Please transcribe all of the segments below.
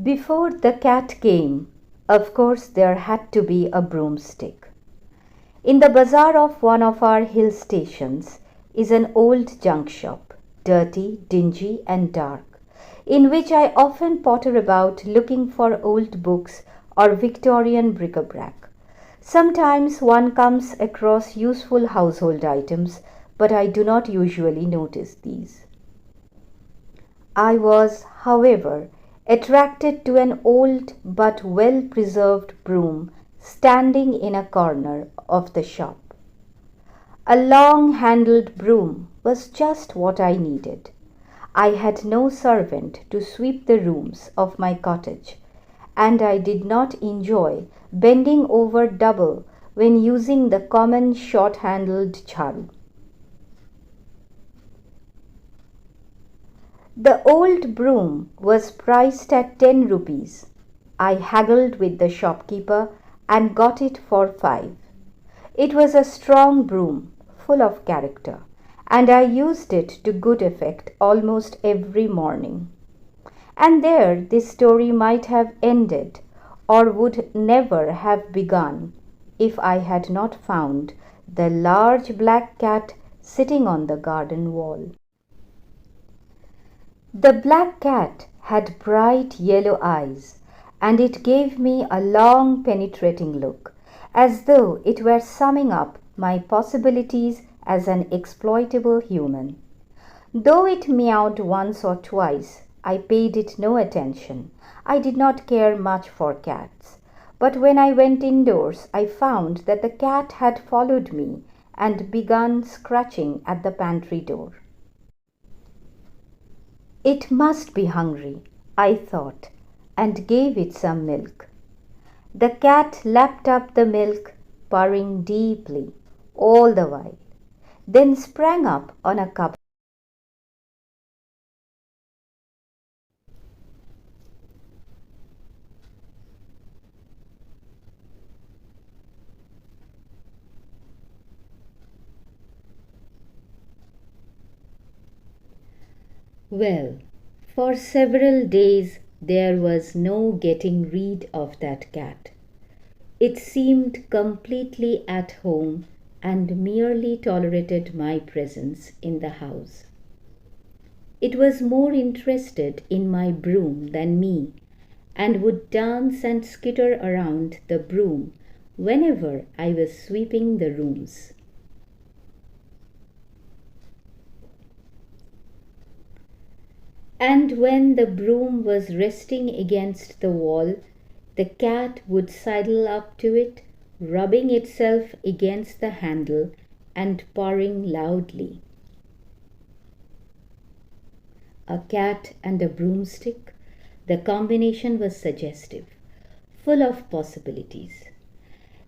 Before the cat came, of course there had to be a broomstick. In the bazaar of one of our hill stations is an old junk shop, dirty, dingy, and dark, in which I often potter about looking for old books or Victorian bric-a-brac. Sometimes one comes across useful household items, but I do not usually notice these. I was, however, attracted to an old but well preserved broom standing in a corner of the shop. A long handled broom was just what I needed. I had no servant to sweep the rooms of my cottage, and I did not enjoy bending over double when using the common short handled jharu. The old broom was priced at 10 rupees. I haggled with the shopkeeper and got it for 5. It was a strong broom, full of character, and I used it to good effect almost every morning. And there this story might have ended, or would never have begun, if I had not found the large black cat sitting on the garden wall. The black cat had bright yellow eyes, and it gave me a long penetrating look, as though it were summing up my possibilities as an exploitable human. Though it meowed once or twice, I paid it no attention. I did not care much for cats. But when I went indoors, I found that the cat had followed me and begun scratching at the pantry door. It must be hungry, I thought, and gave it some milk. The cat lapped up the milk, purring deeply all the while, then sprang up on a cupboard. Well, for several days there was no getting rid of that cat. It seemed completely at home and merely tolerated my presence in the house. It was more interested in my broom than me, and would dance and skitter around the broom whenever I was sweeping the rooms. And when the broom was resting against the wall, the cat would sidle up to it, rubbing itself against the handle and purring loudly. A cat and a broomstick, the combination was suggestive, full of possibilities.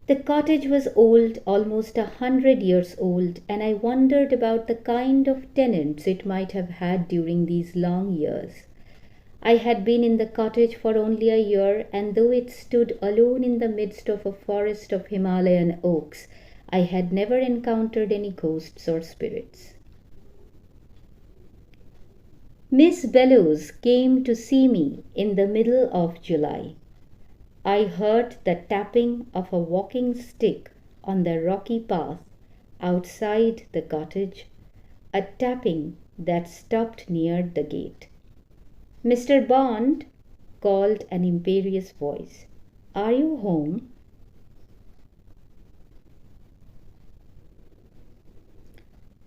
The cottage was old, almost 100 years old, and I wondered about the kind of tenants it might have had during these long years. I had been in the cottage for only a year, and though it stood alone in the midst of a forest of Himalayan oaks, I had never encountered any ghosts or spirits. Miss Bellows came to see me in the middle of July. I heard the tapping of a walking stick on the rocky path outside the cottage, a tapping that stopped near the gate. "Mr. Bond," called an imperious voice, "are you home?"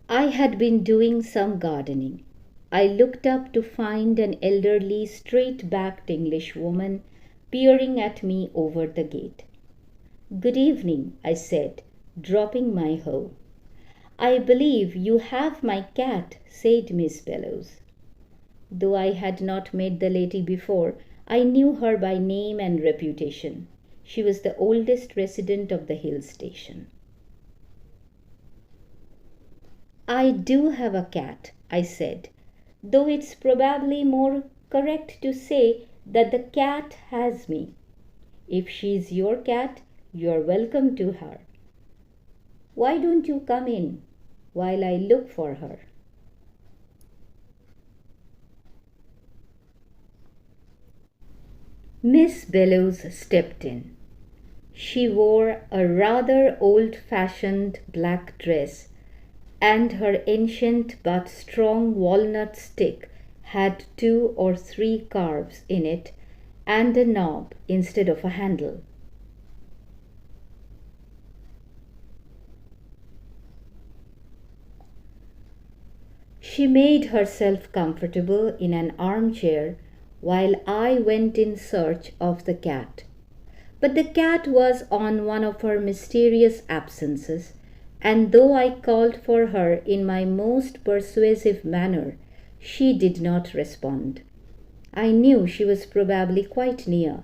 I had been doing some gardening. I looked up to find an elderly, straight-backed Englishwoman peering at me over the gate. "Good evening," I said, dropping my hoe. "I believe you have my cat," said Miss Bellows. Though I had not met the lady before, I knew her by name and reputation. She was the oldest resident of the hill station. "I do have a cat," I said, "though it's probably more correct to say that the cat has me. If she's your cat, you're welcome to her. Why don't you come in while I look for her?" Miss Bellows stepped in. She wore a rather old-fashioned black dress, and her ancient but strong walnut stick had 2 or 3 carves in it and a knob instead of a handle. She made herself comfortable in an armchair while I went in search of the cat. But the cat was on one of her mysterious absences, and though I called for her in my most persuasive manner, she did not respond. I knew she was probably quite near,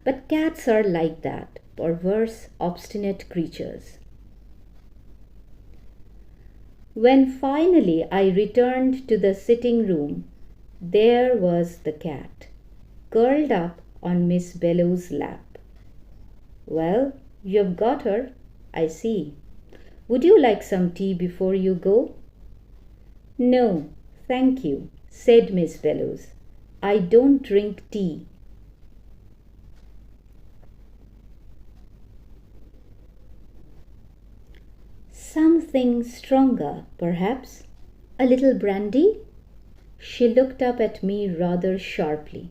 but cats are like that, perverse, obstinate creatures. When finally I returned to the sitting room, there was the cat, curled up on Miss Bellow's lap. "Well, you've got her, I see. Would you like some tea before you go?" "No, thank you," said Miss Bellows. "I don't drink tea." "Something stronger, perhaps? A little brandy?" She looked up at me rather sharply.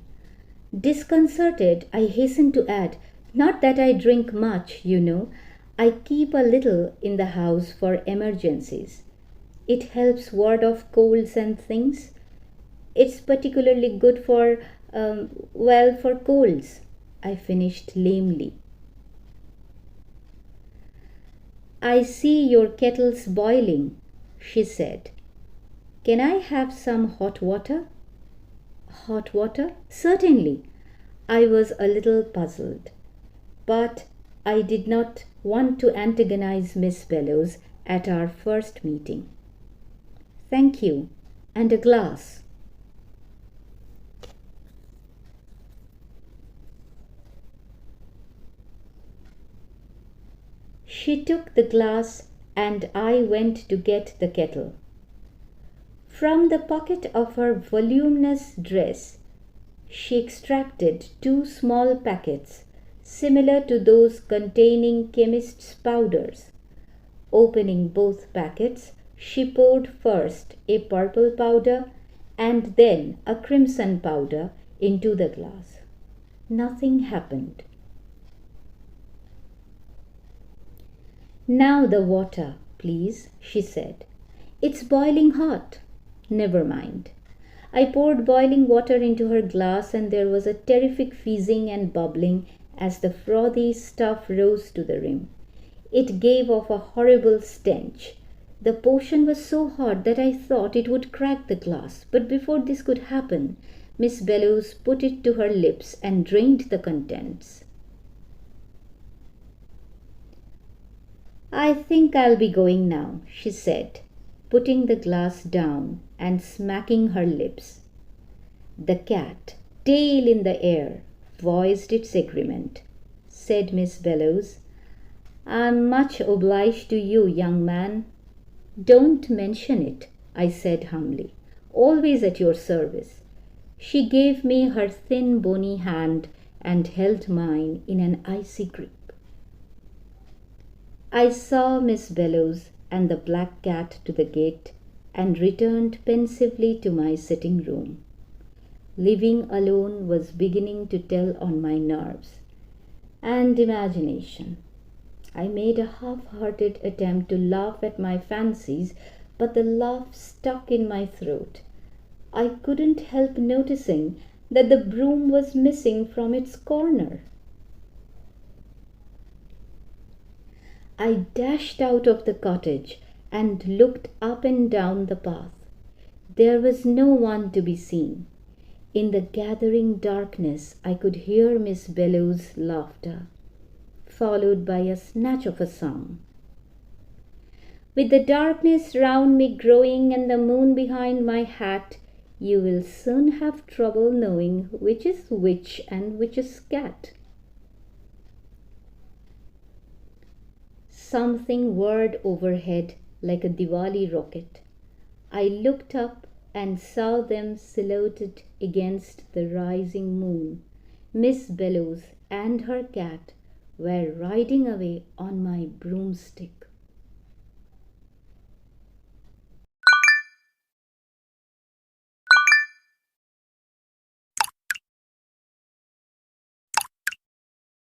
Disconcerted, I hastened to add, "Not that I drink much, you know. I keep a little in the house for emergencies. It helps ward off colds and things. It's particularly good for, for colds," I finished lamely. "I see your kettle's boiling," she said. "Can I have some hot water?" "Hot water? Certainly." I was a little puzzled, but I did not want to antagonize Miss Bellows at our first meeting. "Thank you, and a glass." She took the glass, and I went to get the kettle. From the pocket of her voluminous dress, she extracted 2 small packets, similar to those containing chemists' powders. Opening both packets, she poured first a purple powder and then a crimson powder into the glass. Nothing happened. "Now the water, please," she said. "It's boiling hot." Never mind. I poured boiling water into her glass, and there was a terrific fizzing and bubbling as the frothy stuff rose to the rim. It gave off a horrible stench. The potion was so hot that I thought it would crack the glass, but before this could happen, Miss Bellows put it to her lips and drained the contents. "I think I'll be going now," she said, putting the glass down and smacking her lips. The cat, tail in the air, voiced its agreement. Said Miss Bellows, "I'm much obliged to you, young man." "Don't mention it," I said humbly. "Always at your service." She gave me her thin bony hand and held mine in an icy grip. I saw Miss Bellows and the black cat to the gate and returned pensively to my sitting room. Living alone was beginning to tell on my nerves and imagination. I made a half-hearted attempt to laugh at my fancies, but the laugh stuck in my throat. I couldn't help noticing that the broom was missing from its corner. I dashed out of the cottage and looked up and down the path. There was no one to be seen. In the gathering darkness, I could hear Miss Bellow's laughter, followed by a snatch of a song. "With the darkness round me growing and the moon behind my hat, you will soon have trouble knowing which is which and which is cat." Something whirred overhead like a Diwali rocket. I looked up and saw them silhouetted against the rising moon, Miss Bellows and her cat were riding away on my broomstick.